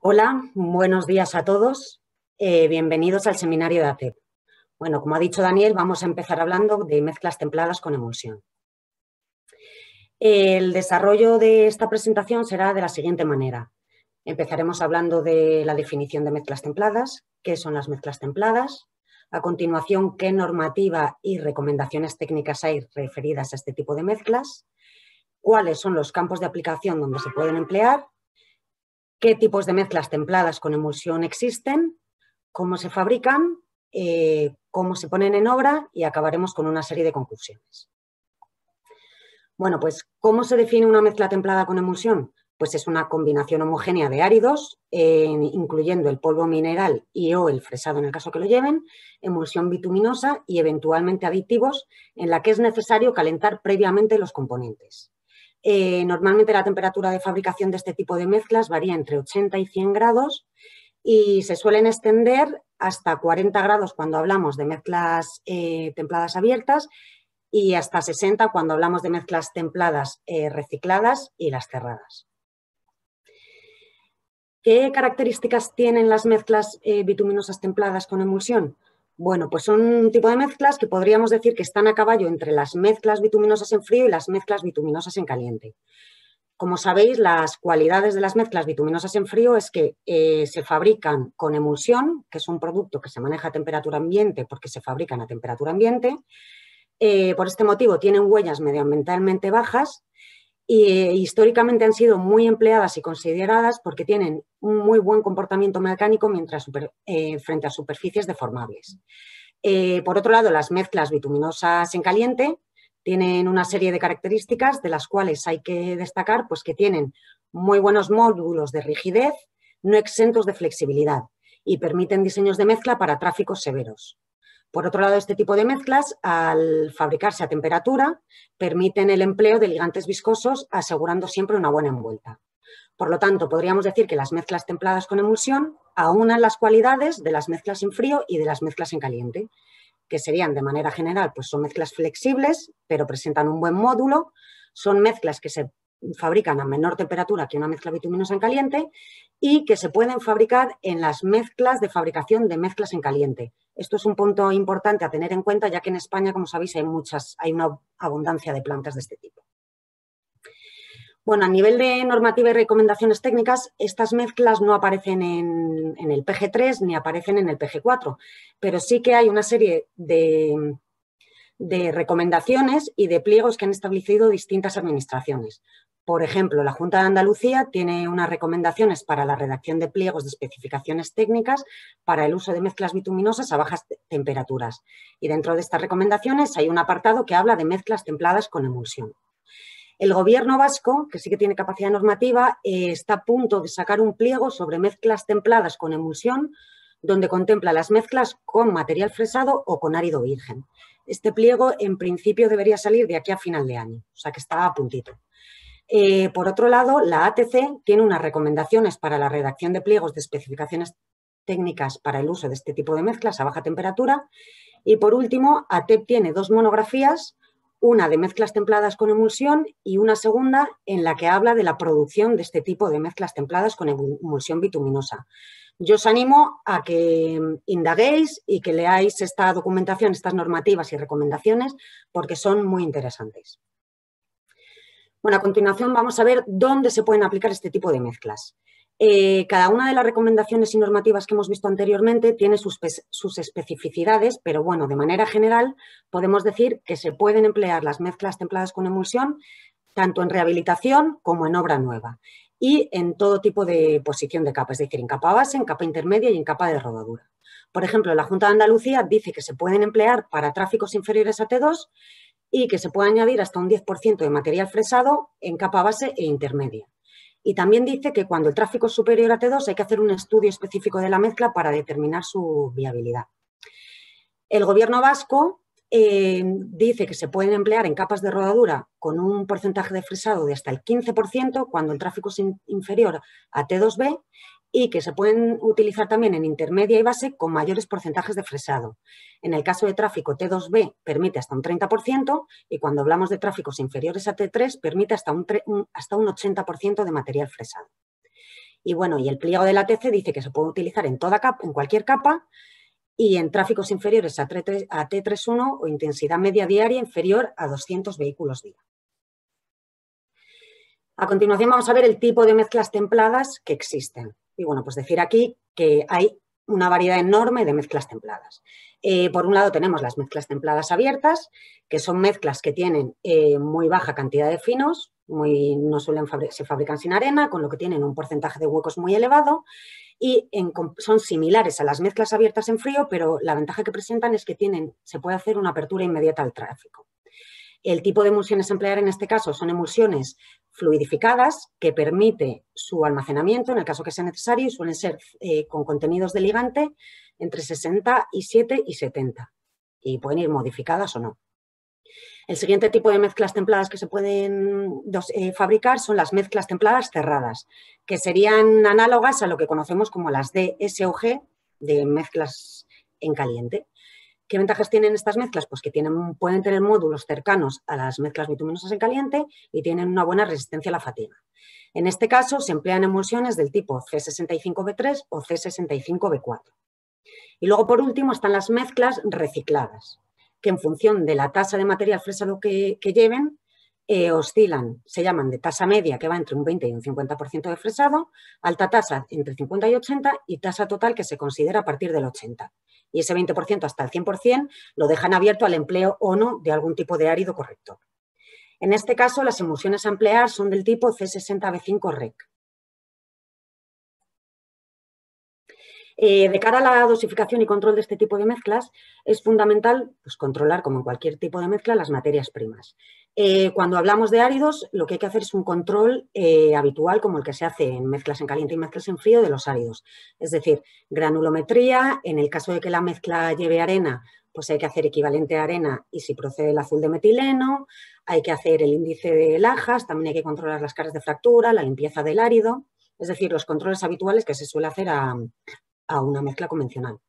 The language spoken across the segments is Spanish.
Hola, buenos días a todos. Bienvenidos al seminario de ATEP. Bueno, como ha dicho Daniel, vamos a empezar hablando de mezclas templadas con emulsión. El desarrollo de esta presentación será de la siguiente manera. Empezaremos hablando de la definición de mezclas templadas, qué son las mezclas templadas, a continuación qué normativa y recomendaciones técnicas hay referidas a este tipo de mezclas, cuáles son los campos de aplicación donde se pueden emplear, qué tipos de mezclas templadas con emulsión existen, cómo se fabrican, cómo se ponen en obra y acabaremos con una serie de conclusiones. Bueno, pues, ¿cómo se define una mezcla templada con emulsión? Pues es una combinación homogénea de áridos, incluyendo el polvo mineral y o el fresado en el caso que lo lleven, emulsión bituminosa y eventualmente aditivos en la que es necesario calentar previamente los componentes. Normalmente la temperatura de fabricación de este tipo de mezclas varía entre 80 y 100 grados y se suelen extender hasta 40 grados cuando hablamos de mezclas templadas abiertas y hasta 60 cuando hablamos de mezclas templadas recicladas y las cerradas. ¿Qué características tienen las mezclas bituminosas templadas con emulsión? Bueno, pues son un tipo de mezclas que podríamos decir que están a caballo entre las mezclas bituminosas en frío y las mezclas bituminosas en caliente. Como sabéis, las cualidades de las mezclas bituminosas en frío es que se fabrican con emulsión, que es un producto que se maneja a temperatura ambiente porque se fabrican a temperatura ambiente. Por este motivo tienen huellas medioambientalmente bajas y históricamente han sido muy empleadas y consideradas porque tienen un muy buen comportamiento mecánico frente a superficies deformables. Por otro lado, las mezclas bituminosas en caliente tienen una serie de características de las cuales hay que destacar pues, que tienen muy buenos módulos de rigidez, no exentos de flexibilidad y permiten diseños de mezcla para tráficos severos. Por otro lado, este tipo de mezclas, al fabricarse a temperatura, permiten el empleo de ligantes viscosos, asegurando siempre una buena envuelta. Por lo tanto, podríamos decir que las mezclas templadas con emulsión aunan las cualidades de las mezclas en frío y de las mezclas en caliente, que serían de manera general, pues son mezclas flexibles, pero presentan un buen módulo, son mezclas que se fabrican a menor temperatura que una mezcla bituminosa en caliente y que se pueden fabricar en las mezclas de fabricación de mezclas en caliente. Esto es un punto importante a tener en cuenta, ya que en España, como sabéis, hay una abundancia de plantas de este tipo. Bueno, a nivel de normativa y recomendaciones técnicas, estas mezclas no aparecen en el PG3 ni aparecen en el PG4, pero sí que hay una serie de recomendaciones y de pliegos que han establecido distintas administraciones. Por ejemplo, la Junta de Andalucía tiene unas recomendaciones para la redacción de pliegos de especificaciones técnicas para el uso de mezclas bituminosas a bajas temperaturas. Y dentro de estas recomendaciones hay un apartado que habla de mezclas templadas con emulsión. El Gobierno vasco, que sí que tiene capacidad normativa, está a punto de sacar un pliego sobre mezclas templadas con emulsión, donde contempla las mezclas con material fresado o con árido virgen. Este pliego, en principio, debería salir de aquí a final de año, o sea que está a puntito. Por otro lado, la ATC tiene unas recomendaciones para la redacción de pliegos de especificaciones técnicas para el uso de este tipo de mezclas a baja temperatura. Y, por último, ATEP tiene dos monografías, una de mezclas templadas con emulsión y una segunda en la que habla de la producción de este tipo de mezclas templadas con emulsión bituminosa. Yo os animo a que indaguéis y que leáis esta documentación, estas normativas y recomendaciones, porque son muy interesantes. Bueno, a continuación vamos a ver dónde se pueden aplicar este tipo de mezclas. Cada una de las recomendaciones y normativas que hemos visto anteriormente tiene sus especificidades, pero bueno, de manera general podemos decir que se pueden emplear las mezclas templadas con emulsión tanto en rehabilitación como en obra nueva y en todo tipo de posición de capa, es decir, en capa base, en capa intermedia y en capa de rodadura. Por ejemplo, la Junta de Andalucía dice que se pueden emplear para tráficos inferiores a T2 y que se puede añadir hasta un 10% de material fresado en capa base e intermedia. Y también dice que cuando el tráfico es superior a T2 hay que hacer un estudio específico de la mezcla para determinar su viabilidad. El Gobierno vasco dice que se pueden emplear en capas de rodadura con un porcentaje de fresado de hasta el 15% cuando el tráfico es inferior a T2B y que se pueden utilizar también en intermedia y base con mayores porcentajes de fresado. En el caso de tráfico T2B permite hasta un 30% y cuando hablamos de tráficos inferiores a T3 permite hasta un 80% de material fresado. Y bueno, y el pliego de la TC dice que se puede utilizar en cualquier capa y en tráficos inferiores a T31 o intensidad media diaria inferior a 200 vehículos día. A continuación vamos a ver el tipo de mezclas templadas que existen. Y bueno, pues decir aquí que hay una variedad enorme de mezclas templadas. Por un lado tenemos las mezclas templadas abiertas, que son mezclas que tienen muy baja cantidad de finos, se fabrican sin arena, con lo que tienen un porcentaje de huecos muy elevado y son similares a las mezclas abiertas en frío, pero la ventaja que presentan es que se puede hacer una apertura inmediata al tráfico. El tipo de emulsiones a emplear en este caso son emulsiones fluidificadas que permite su almacenamiento en el caso que sea necesario y suelen ser con contenidos de ligante entre 67 y 70 y pueden ir modificadas o no. El siguiente tipo de mezclas templadas que se pueden fabricar son las mezclas templadas cerradas, que serían análogas a lo que conocemos como las DSOG, de mezclas en caliente. ¿Qué ventajas tienen estas mezclas? Pues que pueden tener módulos cercanos a las mezclas bituminosas en caliente y tienen una buena resistencia a la fatiga. En este caso se emplean emulsiones del tipo C65B3 o C65B4. Y luego, por último, están las mezclas recicladas, que en función de la tasa de material fresado que lleven, oscilan, se llaman de tasa media, que va entre un 20 y un 50% de fresado, alta tasa entre 50 y 80 y tasa total que se considera a partir del 80. Y ese 20% hasta el 100% lo dejan abierto al empleo o no de algún tipo de árido corrector. En este caso, las emulsiones a emplear son del tipo C60B5 REC. De cara a la dosificación y control de este tipo de mezclas, es fundamental pues, controlar, como en cualquier tipo de mezcla, las materias primas. Cuando hablamos de áridos, lo que hay que hacer es un control habitual, como el que se hace en mezclas en caliente y mezclas en frío, de los áridos. Es decir, granulometría, en el caso de que la mezcla lleve arena, pues hay que hacer equivalente a arena y si procede el azul de metileno, hay que hacer el índice de lajas, también hay que controlar las cargas de fractura, la limpieza del árido, es decir, los controles habituales que se suele hacer a una mezcla convencional.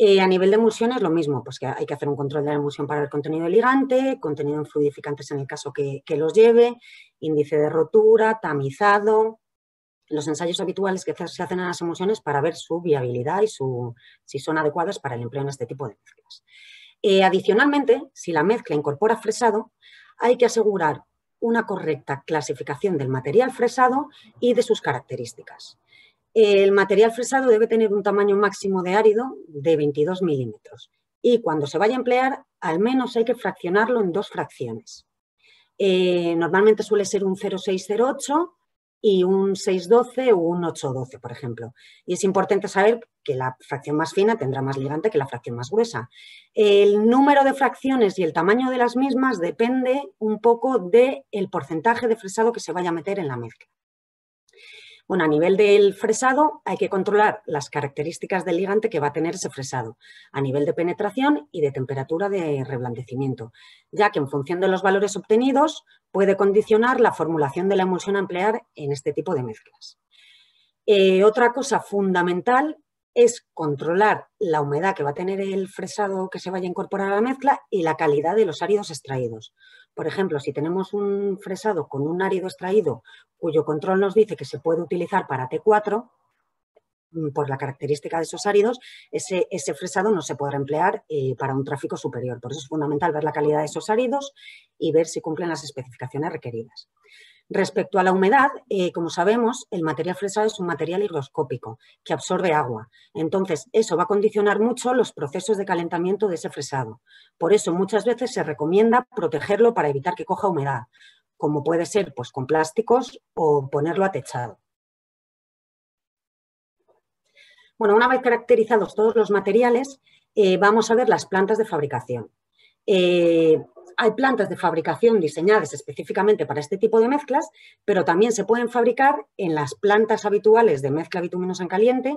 A nivel de emulsiones, lo mismo, pues que hay que hacer un control de la emulsión para el contenido de ligante, contenido en fluidificantes en el caso que los lleve, índice de rotura, tamizado, los ensayos habituales que se hacen en las emulsiones para ver su viabilidad y si son adecuadas para el empleo en este tipo de mezclas. Adicionalmente, si la mezcla incorpora fresado, hay que asegurar una correcta clasificación del material fresado y de sus características. El material fresado debe tener un tamaño máximo de árido de 22 milímetros y cuando se vaya a emplear, al menos hay que fraccionarlo en dos fracciones. Normalmente suele ser un 0,608 y un 612 o un 812, por ejemplo. Y es importante saber que la fracción más fina tendrá más ligante que la fracción más gruesa. El número de fracciones y el tamaño de las mismas depende un poco del porcentaje de fresado que se vaya a meter en la mezcla. Bueno, a nivel del fresado hay que controlar las características del ligante que va a tener ese fresado, a nivel de penetración y de temperatura de reblandecimiento, ya que en función de los valores obtenidos puede condicionar la formulación de la emulsión a emplear en este tipo de mezclas. Otra cosa fundamental es controlar la humedad que va a tener el fresado que se vaya a incorporar a la mezcla y la calidad de los áridos extraídos. Por ejemplo, si tenemos un fresado con un árido extraído cuyo control nos dice que se puede utilizar para T4, por la característica de esos áridos, ese fresado no se podrá emplear para un tráfico superior. Por eso es fundamental ver la calidad de esos áridos y ver si cumplen las especificaciones requeridas. Respecto a la humedad, como sabemos, el material fresado es un material higroscópico que absorbe agua. Entonces, eso va a condicionar mucho los procesos de calentamiento de ese fresado. Por eso, muchas veces se recomienda protegerlo para evitar que coja humedad, como puede ser pues, con plásticos o ponerlo a techado. Bueno, una vez caracterizados todos los materiales, vamos a ver las plantas de fabricación. Hay plantas de fabricación diseñadas específicamente para este tipo de mezclas, pero también se pueden fabricar en las plantas habituales de mezcla bituminosa en caliente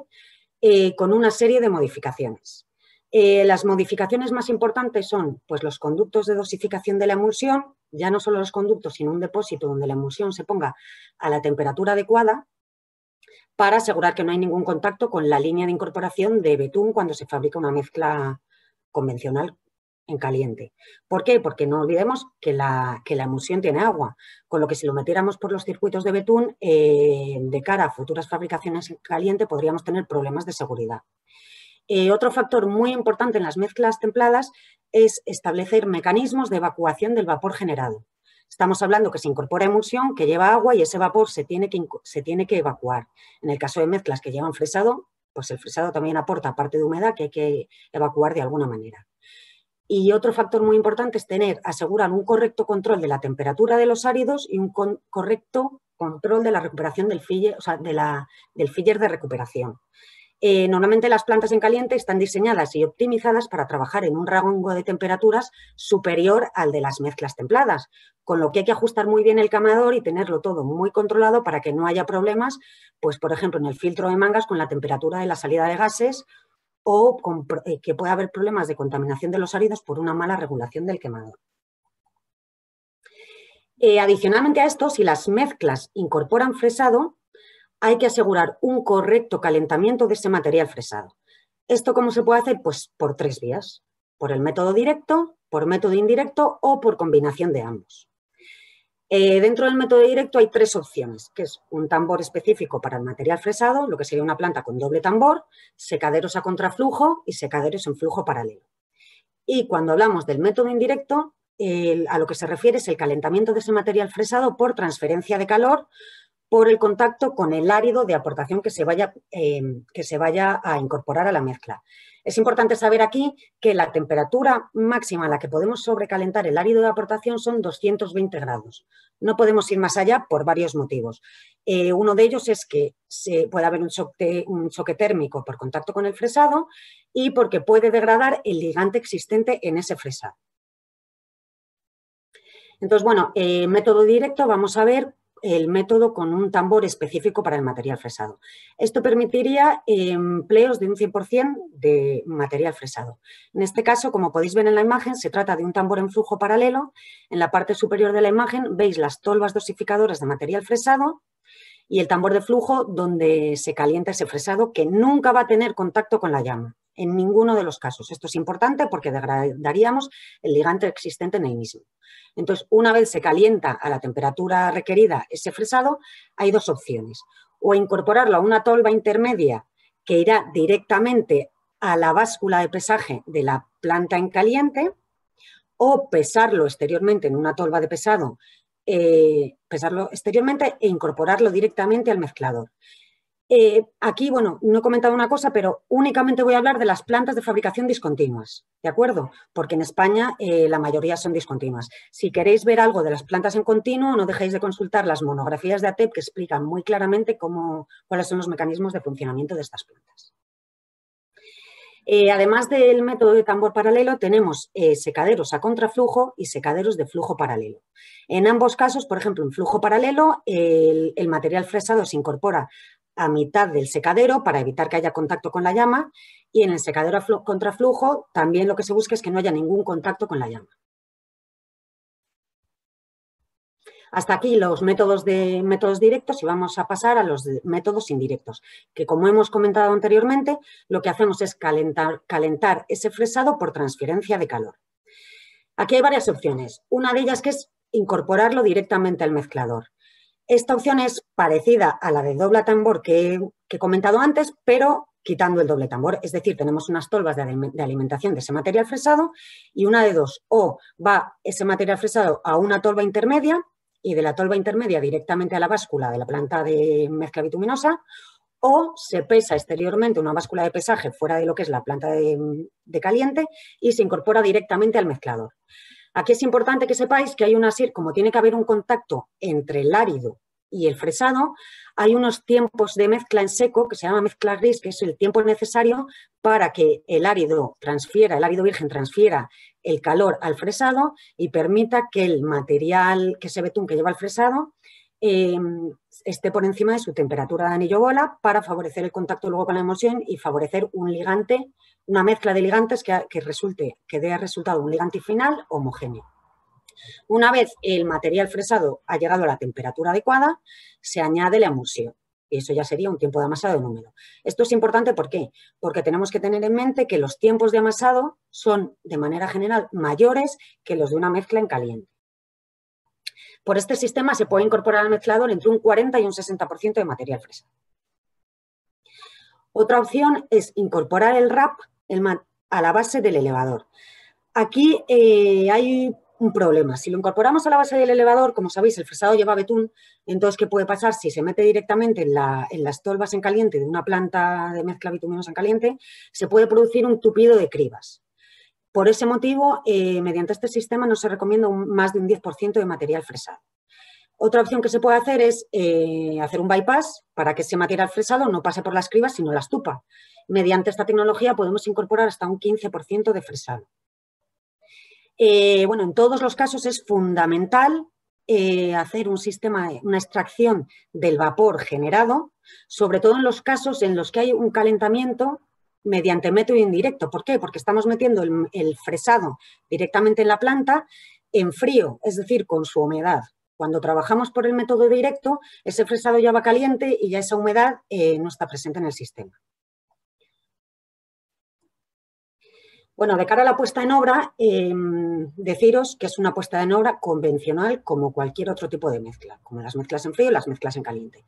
con una serie de modificaciones. Las modificaciones más importantes son pues, los conductos de dosificación de la emulsión, ya no solo los conductos, sino un depósito donde la emulsión se ponga a la temperatura adecuada para asegurar que no hay ningún contacto con la línea de incorporación de betún cuando se fabrica una mezcla convencional en caliente. ¿Por qué? Porque no olvidemos que la emulsión tiene agua, con lo que si lo metiéramos por los circuitos de betún, de cara a futuras fabricaciones en caliente podríamos tener problemas de seguridad. Otro factor muy importante en las mezclas templadas es establecer mecanismos de evacuación del vapor generado. Estamos hablando que se incorpora emulsión, que lleva agua y ese vapor se tiene que evacuar. En el caso de mezclas que llevan fresado, pues el fresado también aporta parte de humedad que hay que evacuar de alguna manera. Y otro factor muy importante es asegurar un correcto control de la temperatura de los áridos y un correcto control de la recuperación del filler, o sea, del filler de recuperación. Normalmente las plantas en caliente están diseñadas y optimizadas para trabajar en un rango de temperaturas superior al de las mezclas templadas, con lo que hay que ajustar muy bien el quemador y tenerlo todo muy controlado para que no haya problemas, pues por ejemplo en el filtro de mangas con la temperatura de la salida de gases o que pueda haber problemas de contaminación de los áridos por una mala regulación del quemador. Adicionalmente a esto, si las mezclas incorporan fresado, hay que asegurar un correcto calentamiento de ese material fresado. ¿Esto cómo se puede hacer? Pues por 3 vías, por el método directo, por método indirecto o por combinación de ambos. Dentro del método directo hay 3 opciones, que es un tambor específico para el material fresado, lo que sería una planta con doble tambor, secaderos a contraflujo y secaderos en flujo paralelo. Y cuando hablamos del método indirecto, a lo que se refiere es el calentamiento de ese material fresado por transferencia de calor por el contacto con el árido de aportación que se vaya a incorporar a la mezcla. Es importante saber aquí que la temperatura máxima a la que podemos sobrecalentar el árido de aportación son 220 grados. No podemos ir más allá por varios motivos. Uno de ellos es que puede haber un choque térmico por contacto con el fresado y porque puede degradar el ligante existente en ese fresado. Entonces, bueno, método directo, vamos a ver el método con un tambor específico para el material fresado. Esto permitiría empleos de un 100% de material fresado. En este caso, como podéis ver en la imagen, se trata de un tambor en flujo paralelo. En la parte superior de la imagen veis las tolvas dosificadoras de material fresado y el tambor de flujo donde se calienta ese fresado que nunca va a tener contacto con la llama, en ninguno de los casos. Esto es importante porque degradaríamos el ligante existente en el mismo. Entonces, una vez se calienta a la temperatura requerida ese fresado, hay 2 opciones. O incorporarlo a una tolva intermedia que irá directamente a la báscula de pesaje de la planta en caliente, o pesarlo exteriormente en una tolva de pesado, pesarlo exteriormente e incorporarlo directamente al mezclador. Aquí, bueno, no he comentado una cosa, pero únicamente voy a hablar de las plantas de fabricación discontinuas, ¿de acuerdo? Porque en España la mayoría son discontinuas. Si queréis ver algo de las plantas en continuo, no dejéis de consultar las monografías de ATEP que explican muy claramente cuáles son los mecanismos de funcionamiento de estas plantas. Además del método de tambor paralelo, tenemos secaderos a contraflujo y secaderos de flujo paralelo. En ambos casos, por ejemplo, en flujo paralelo, el material fresado se incorpora a mitad del secadero para evitar que haya contacto con la llama, y en el secadero a contraflujo también lo que se busca es que no haya ningún contacto con la llama. Hasta aquí los métodos directos y vamos a pasar a los métodos indirectos, que como hemos comentado anteriormente, lo que hacemos es calentar ese fresado por transferencia de calor. Aquí hay varias opciones. Una de ellas que es incorporarlo directamente al mezclador. Esta opción es parecida a la de doble tambor que he comentado antes, pero quitando el doble tambor. Es decir, tenemos unas tolvas de alimentación de ese material fresado y una de dos. O va ese material fresado a una tolva intermedia y de la tolva intermedia directamente a la báscula de la planta de mezcla bituminosa, o se pesa exteriormente una báscula de pesaje fuera de lo que es la planta de caliente y se incorpora directamente al mezclador. Aquí es importante que sepáis que hay como tiene que haber un contacto entre el árido y el fresado, hay unos tiempos de mezcla en seco que se llama mezcla gris, que es el tiempo necesario para que el árido virgen transfiera el calor al fresado y permita que el material, que ese betún que lleva el fresado, esté por encima de su temperatura de anillo bola para favorecer el contacto luego con la emulsión y favorecer un ligante, una mezcla de ligantes que dé resultado un ligante final homogéneo. Una vez el material fresado ha llegado a la temperatura adecuada, se añade la emulsión. Y eso ya sería un tiempo de amasado en húmedo. Esto es importante, ¿por qué? Porque tenemos que tener en mente que los tiempos de amasado son, de manera general, mayores que los de una mezcla en caliente. Por este sistema se puede incorporar al mezclador entre un 40 y un 60% de material fresado. Otra opción es incorporar el RAP a la base del elevador. Aquí hay un problema. Si lo incorporamos a la base del elevador, como sabéis, el fresado lleva betún. Entonces, ¿qué puede pasar? Si se mete directamente en las tolvas en caliente de una planta de mezcla bituminosa en caliente, se puede producir un tupido de cribas. Por ese motivo, mediante este sistema no se recomienda más de un 10% de material fresado. Otra opción que se puede hacer es hacer un bypass para que ese material fresado no pase por las cribas, sino las tupa. Mediante esta tecnología podemos incorporar hasta un 15% de fresado. Bueno, en todos los casos es fundamental hacer un sistema, una extracción del vapor generado, sobre todo en los casos en los que hay un calentamiento mediante método indirecto. ¿Por qué? Porque estamos metiendo el fresado directamente en la planta en frío, es decir, con su humedad. Cuando trabajamos por el método directo, ese fresado ya va caliente y ya esa humedad no está presente en el sistema. Bueno, de cara a la puesta en obra, deciros que es una puesta en obra convencional como cualquier otro tipo de mezcla, como las mezclas en frío y las mezclas en caliente.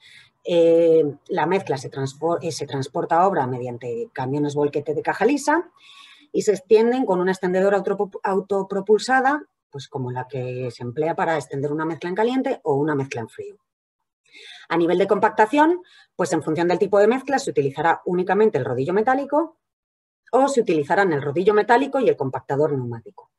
La mezcla se transporta a obra mediante camiones volquete de caja lisa y se extienden con una extendedora autopropulsada, pues como la que se emplea para extender una mezcla en caliente o una mezcla en frío. A nivel de compactación, pues en función del tipo de mezcla se utilizará únicamente el rodillo metálico o se utilizarán el rodillo metálico y el compactador neumático.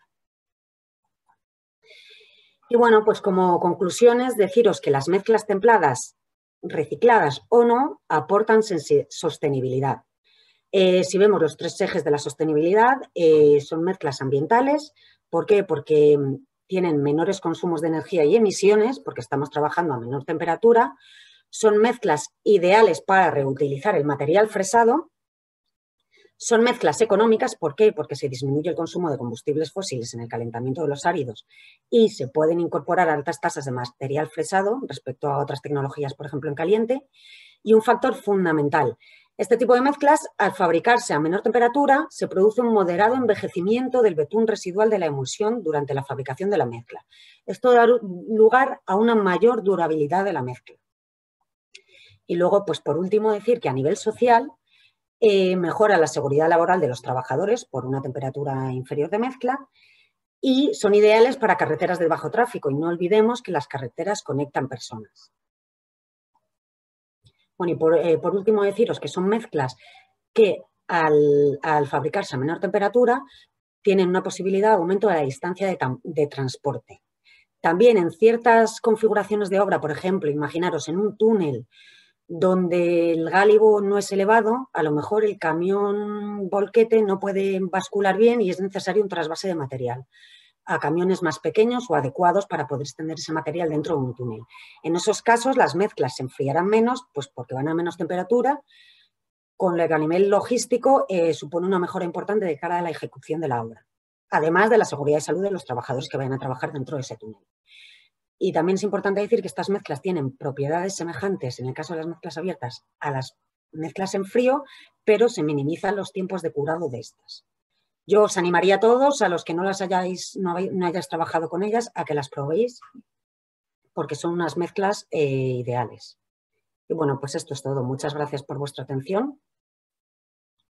Y bueno, pues como conclusiones, deciros que las mezclas templadas, recicladas o no, aportan sostenibilidad. Si vemos los tres ejes de la sostenibilidad, son mezclas ambientales. ¿Por qué? Porque tienen menores consumos de energía y emisiones, porque estamos trabajando a menor temperatura. Son mezclas ideales para reutilizar el material fresado. Son mezclas económicas, ¿por qué? Porque se disminuye el consumo de combustibles fósiles en el calentamiento de los áridos y se pueden incorporar altas tasas de material fresado respecto a otras tecnologías, por ejemplo, en caliente. Y un factor fundamental, este tipo de mezclas, al fabricarse a menor temperatura, se produce un moderado envejecimiento del betún residual de la emulsión durante la fabricación de la mezcla. Esto da lugar a una mayor durabilidad de la mezcla. Y luego, pues por último, decir que a nivel social, mejora la seguridad laboral de los trabajadores por una temperatura inferior de mezcla y son ideales para carreteras de bajo tráfico. Y no olvidemos que las carreteras conectan personas. Bueno, y por último deciros que son mezclas que al fabricarse a menor temperatura tienen una posibilidad de aumento de la distancia de transporte. También en ciertas configuraciones de obra, por ejemplo, imaginaros en un túnel donde el gálibo no es elevado, a lo mejor el camión volquete no puede bascular bien y es necesario un trasvase de material a camiones más pequeños o adecuados para poder extender ese material dentro de un túnel. En esos casos las mezclas se enfriarán menos, pues porque van a menos temperatura, con lo que a nivel logístico supone una mejora importante de cara a la ejecución de la obra, además de la seguridad y salud de los trabajadores que vayan a trabajar dentro de ese túnel. Y también es importante decir que estas mezclas tienen propiedades semejantes, en el caso de las mezclas abiertas, a las mezclas en frío, pero se minimizan los tiempos de curado de estas. Yo os animaría a todos, a los que no hayáis trabajado con ellas, a que las probéis, porque son unas mezclas ideales. Y bueno, pues esto es todo. Muchas gracias por vuestra atención.